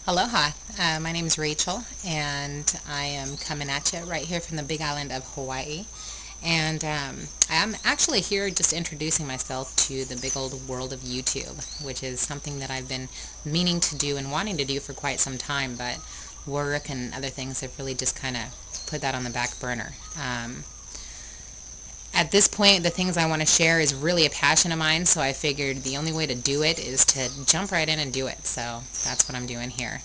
Aloha, my name is Rachel, and I am coming at you right here from the big island of Hawaii. And I'm actually here just introducing myself to the big old world of YouTube, which is something that I've been meaning to do and wanting to do for quite some time, but work and other things have really just kind of put that on the back burner. At this point, the things I want to share is really a passion of mine, so I figured the only way to do it is to jump right in and do it. So that's what I'm doing here.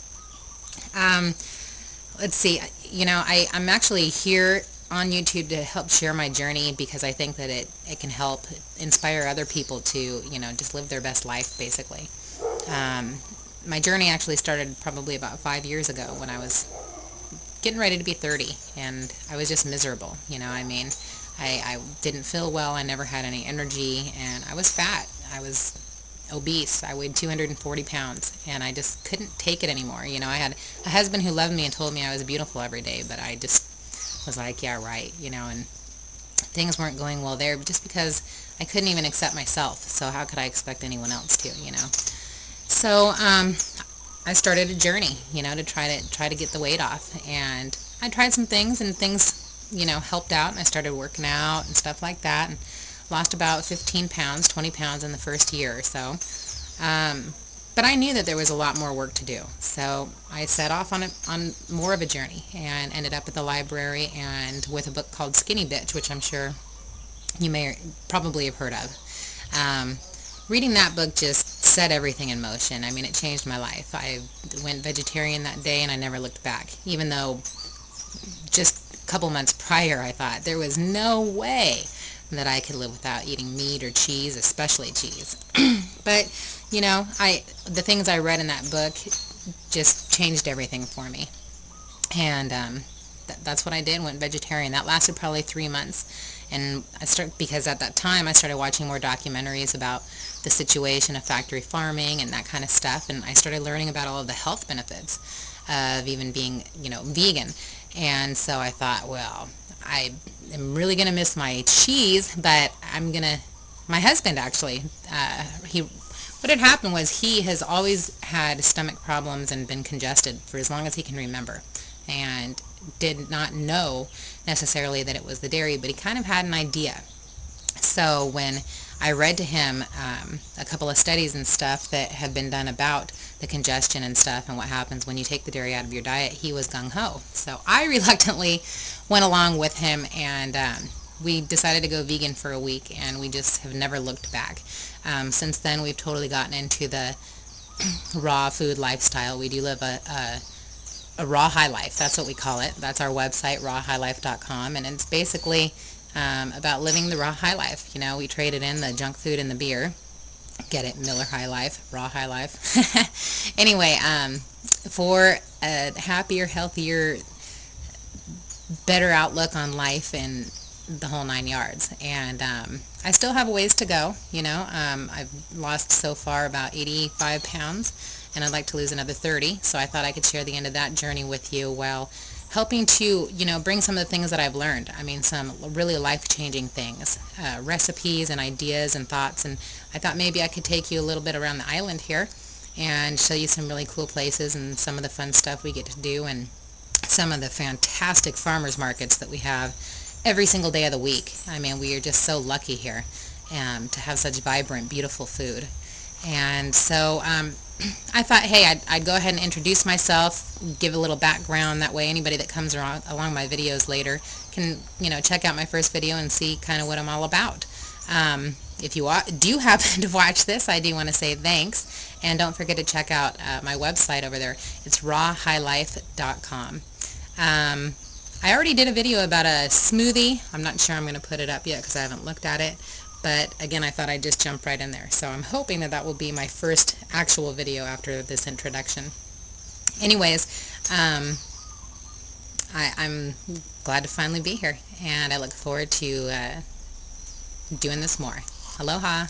Um, let's see, I'm actually here on YouTube to help share my journey because I think that it can help inspire other people to, just live their best life, basically. Um, my journey actually started probably about 5 years ago when I was getting ready to be 30, and I was just miserable, I didn't feel well, I never had any energy, and I was fat. I was obese. I weighed 240 pounds, and I just couldn't take it anymore. I had a husband who loved me and told me I was beautiful every day, but I just was like, yeah, right, and things weren't going well there just because I couldn't even accept myself. So how could I expect anyone else to? So I started a journey, to try to get the weight off, and I tried some things, and things, helped out, and I started working out and stuff like that, and lost about 15 pounds, 20 pounds in the first year or so. Um, but I knew that there was a lot more work to do, so I set off on more of a journey and ended up at the library and with a book called Skinny Bitch, which I'm sure you may probably have heard of. Um, Reading that book just set everything in motion. I mean, it changed my life. I went vegetarian that day and I never looked back, even though just a couple months prior I thought there was no way that I could live without eating meat or cheese, especially cheese. But the things I read in that book just changed everything for me, and that's what I did. Went vegetarian. That lasted probably 3 months, and because at that time I started watching more documentaries about the situation of factory farming and that kind of stuff, and I started learning about all of the health benefits of even being vegan. And so I thought, well, I am really gonna miss my cheese, but my husband actually, what had happened was he has always had stomach problems and been congested for as long as he can remember, and did not know necessarily that it was the dairy, but he kind of had an idea. So when I read to him a couple of studies and stuff that have been done about the congestion and stuff and what happens when you take the dairy out of your diet, he was gung-ho. So I reluctantly went along with him, and we decided to go vegan for a week, and we just have never looked back. Since then, we've totally gotten into the raw food lifestyle. We do live a raw high life. That's what we call it. That's our website, rawhighlife.com, and it's basically about living the raw high life. We traded in the junk food and the beer. Get it? Miller High Life, Raw High Life. Anyway, for a happier, healthier, better outlook on life and the whole 9 yards. And I still have a ways to go. I've lost so far about 85 pounds, and I'd like to lose another 30. So I thought I could share the end of that journey with you while helping to, bring some of the things that I've learned. I mean, some really life-changing things, recipes and ideas and thoughts. And I thought maybe I could take you a little bit around the island here and show you some really cool places and some of the fun stuff we get to do, and some of the fantastic farmers markets that we have every single day of the week. I mean, we are just so lucky here to have such vibrant, beautiful food. And so I thought, hey, I'd go ahead and introduce myself, give a little background. That way anybody that comes along my videos later can, check out my first video and see kind of what I'm all about. If you do happen to watch this, I do want to say thanks. And don't forget to check out my website over there. It's rawhighlife.com. I already did a video about a smoothie. I'm not sure I'm going to put it up yet because I haven't looked at it. But again, I thought I'd just jump right in there. So I'm hoping that that will be my first actual video after this introduction. Anyways, I'm glad to finally be here, and I look forward to doing this more. Aloha.